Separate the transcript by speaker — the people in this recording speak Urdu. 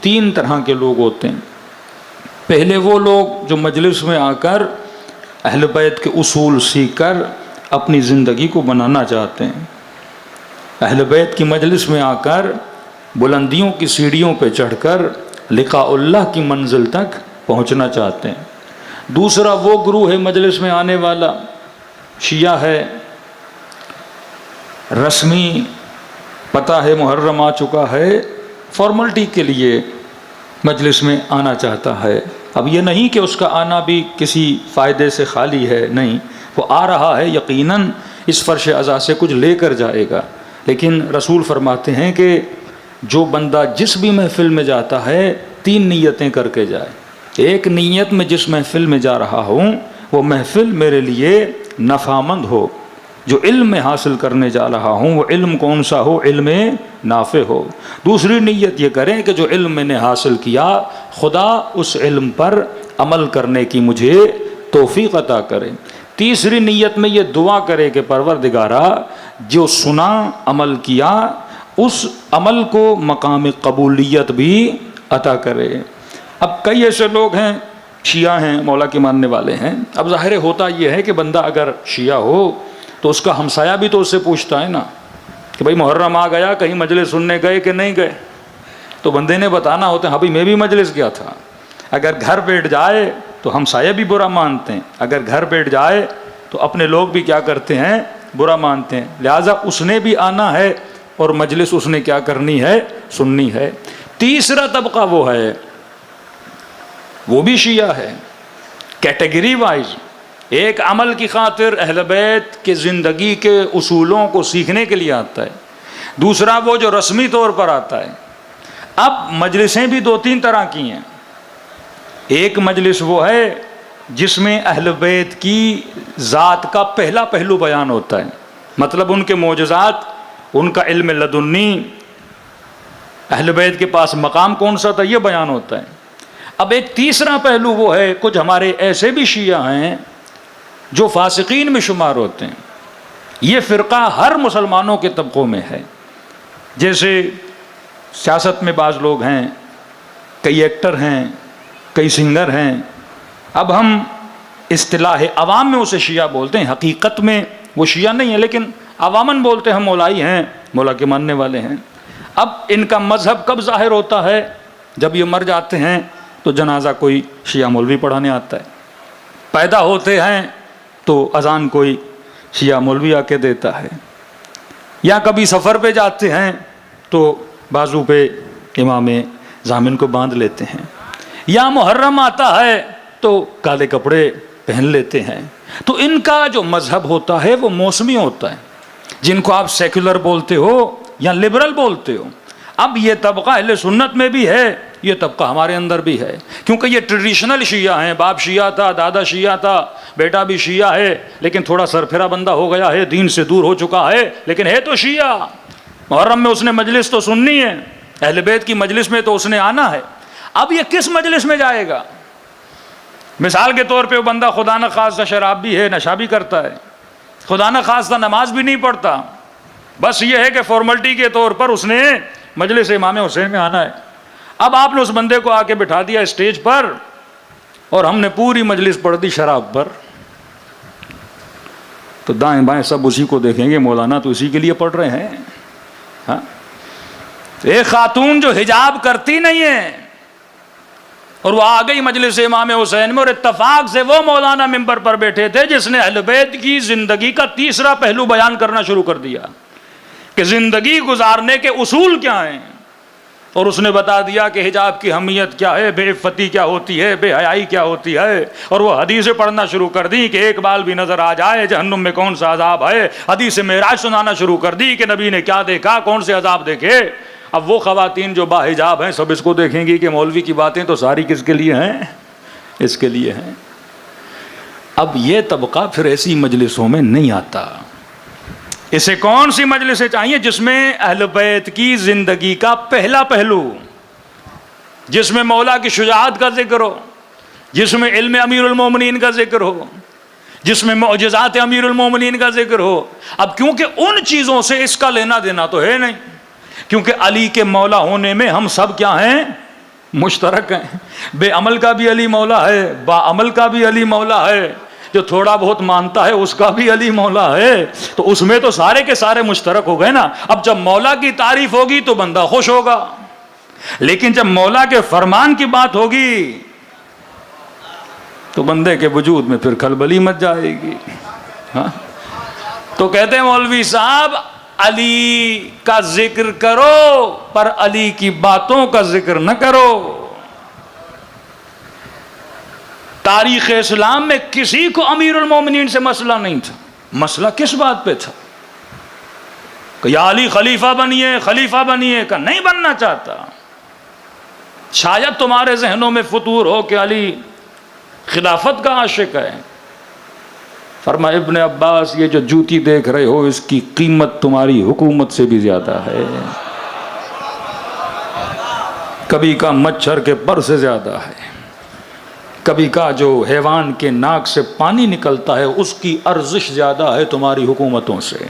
Speaker 1: تین طرح کے لوگ ہوتے ہیں. پہلے وہ لوگ جو مجلس میں آ کر اہل بیت کے اصول سیکھ کر اپنی زندگی کو بنانا چاہتے ہیں. اہل بیت کی مجلس میں آ کر بلندیوں کی سیڑھیوں پہ چڑھ کر لقاء اللہ کی منزل تک پہنچنا چاہتے ہیں. دوسرا وہ گروہ ہے مجلس میں آنے والا شیعہ ہے، رسمی پتہ ہے محرم آ چکا ہے، فارملٹی کے لیے مجلس میں آنا چاہتا ہے. اب یہ نہیں کہ اس کا آنا بھی کسی فائدے سے خالی ہے، نہیں، وہ آ رہا ہے یقیناً اس فرش عزا سے کچھ لے کر جائے گا. لیکن رسول فرماتے ہیں کہ جو بندہ جس بھی محفل میں جاتا ہے 3 نیتیں کر کے جائے. ایک نیت میں جس محفل میں جا رہا ہوں وہ محفل میرے لیے نفع مند ہو، جو علم میں حاصل کرنے جا رہا ہوں وہ علم کون سا ہو، علم نافع ہو. دوسری نیت یہ کریں کہ جو علم میں نے حاصل کیا خدا اس علم پر عمل کرنے کی مجھے توفیق عطا کرے. تیسری نیت میں یہ دعا کرے کہ پروردگارا جو سنا عمل کیا اس عمل کو مقام قبولیت بھی عطا کرے. اب کئی ایسے لوگ ہیں شیعہ ہیں، مولا کے ماننے والے ہیں. اب ظاہر ہوتا یہ ہے کہ بندہ اگر شیعہ ہو تو اس کا ہمسایہ بھی تو اس سے پوچھتا ہے نا کہ بھائی محرم آ گیا، کہیں مجلس سننے گئے کہ نہیں گئے. تو بندے نے بتانا ہوتا ہے ہاں بھائی میں بھی مجلس گیا تھا. اگر گھر بیٹھ جائے تو ہمسایہ بھی برا مانتے ہیں، اگر گھر بیٹھ جائے تو اپنے لوگ بھی کیا کرتے ہیں، برا مانتے ہیں. لہٰذا اس نے بھی آنا ہے اور مجلس اس نے کیا کرنی ہے، سننی ہے. تیسرا طبقہ وہ ہے، وہ بھی شیعہ ہے، کیٹیگری وائز. ایک عمل کی خاطر اہل بیت کے زندگی کے اصولوں کو سیکھنے کے لیے آتا ہے. دوسرا وہ جو رسمی طور پر آتا ہے. اب مجلسیں بھی 2-3 طرح کی ہیں. ایک مجلس وہ ہے جس میں اہل بیت کی ذات کا پہلا پہلو بیان ہوتا ہے، مطلب ان کے معجزات، ان کا علم لدنی، اہل بیت کے پاس مقام کون سا تھا، یہ بیان ہوتا ہے. اب ایک تیسرا پہلو وہ ہے، کچھ ہمارے ایسے بھی شیعہ ہیں جو فاسقین میں شمار ہوتے ہیں. یہ فرقہ ہر مسلمانوں کے طبقوں میں ہے. جیسے سیاست میں بعض لوگ ہیں، کئی ایکٹر ہیں، کئی سنگر ہیں. اب ہم اصطلاح عوام میں اسے شیعہ بولتے ہیں، حقیقت میں وہ شیعہ نہیں ہے لیکن عواماً بولتے ہیں ہم مولائی ہیں، مولا کے ماننے والے ہیں. اب ان کا مذہب کب ظاہر ہوتا ہے، جب یہ مر جاتے ہیں تو جنازہ کوئی شیعہ مولوی پڑھانے آتا ہے. پیدا ہوتے ہیں تو اذان کوئی شیعہ مولوی آ کے دیتا ہے. یا کبھی سفر پہ جاتے ہیں تو بازو پہ امام ضامن کو باندھ لیتے ہیں. یا محرم آتا ہے تو کالے کپڑے پہن لیتے ہیں. تو ان کا جو مذہب ہوتا ہے وہ موسمی ہوتا ہے، جن کو آپ سیکولر بولتے ہو یا لبرل بولتے ہو. اب یہ طبقہ اہل سنت میں بھی ہے، یہ طبقہ ہمارے اندر بھی ہے، کیونکہ یہ ٹریڈیشنل شیعہ ہیں. باپ شیعہ تھا، دادا شیعہ تھا، بیٹا بھی شیعہ ہے، لیکن تھوڑا سرپھرا بندہ ہو گیا ہے، دین سے دور ہو چکا ہے، لیکن ہے تو شیعہ. محرم میں اس نے مجلس تو سننی ہے، اہل بیت کی مجلس میں تو اس نے آنا ہے. اب یہ کس مجلس میں جائے گا؟ مثال کے طور پہ وہ بندہ خدا نخواستہ شراب بھی ہے، نشہ بھی کرتا ہے، خدا نخواستہ نماز بھی نہیں پڑھتا، بس یہ ہے کہ فارملٹی کے طور پر اس نے مجلس امام حسین میں آنا ہے. اب آپ نے اس بندے کو آ کے بٹھا دیا اسٹیج پر اور ہم نے پوری مجلس پڑھ دی شراب پر، تو دائیں بائیں سب اسی کو دیکھیں گے، مولانا تو اسی کے لیے پڑھ رہے ہیں. ہاں، ایک خاتون جو حجاب کرتی نہیں ہے اور وہ آ گئی مجلس امام حسین میں، اور اتفاق سے وہ مولانا ممبر پر بیٹھے تھے جس نے اہل بیت کی زندگی کا تیسرا پہلو بیان کرنا شروع کر دیا کہ زندگی گزارنے کے اصول کیا ہیں. اور اس نے بتا دیا کہ حجاب کی اہمیت کیا ہے، بے عفتی کیا ہوتی ہے، بے حیائی کیا ہوتی ہے. اور وہ حدیثیں پڑھنا شروع کر دی کہ ایک بال بھی نظر آ جائے جہنم میں کون سا عذاب ہے. حدیث معراج سنانا شروع کر دی کہ نبی نے کیا دیکھا، کون سے عذاب دیکھے. اب وہ خواتین جو باحجاب ہیں سب اس کو دیکھیں گی کہ مولوی کی باتیں تو ساری کس کے لیے ہیں، اس کے لیے ہیں. اب یہ طبقہ پھر ایسی مجلسوں میں نہیں آتا. اسے کون سی مجلسیں چاہیے؟ جس میں اہل بیت کی زندگی کا پہلا پہلو، جس میں مولا کی شجاعت کا ذکر ہو، جس میں علم امیر المومنین کا ذکر ہو، جس میں معجزات امیر المومنین کا ذکر ہو. اب کیونکہ ان چیزوں سے اس کا لینا دینا تو ہے نہیں، کیونکہ علی کے مولا ہونے میں ہم سب کیا ہیں، مشترک ہیں. بے عمل کا بھی علی مولا ہے، با عمل کا بھی علی مولا ہے، جو تھوڑا بہت مانتا ہے اس کا بھی علی مولا ہے. تو اس میں تو سارے کے سارے مشترک ہو گئے نا. اب جب مولا کی تعریف ہوگی تو بندہ خوش ہوگا، لیکن جب مولا کے فرمان کی بات ہوگی تو بندے کے وجود میں پھر کھلبلی مچ جائے گی. ہاں تو کہتے ہیں مولوی صاحب علی کا ذکر کرو پر علی کی باتوں کا ذکر نہ کرو. تاریخ اسلام میں کسی کو امیر المومنین سے مسئلہ نہیں تھا. مسئلہ کس بات پہ تھا کہ یا علی خلیفہ بنیے، خلیفہ بنیے، کہ نہیں بننا چاہتا. شاید تمہارے ذہنوں میں فطور ہو کہ علی خلافت کا عاشق ہے. فرمایا ابن عباس یہ جو جوتی دیکھ رہے ہو اس کی قیمت تمہاری حکومت سے بھی زیادہ ہے، کبھی کا مچھر کے پر سے زیادہ ہے، کبھی کا جو حیوان کے ناک سے پانی نکلتا ہے اس کی ارزش زیادہ ہے تمہاری حکومتوں سے.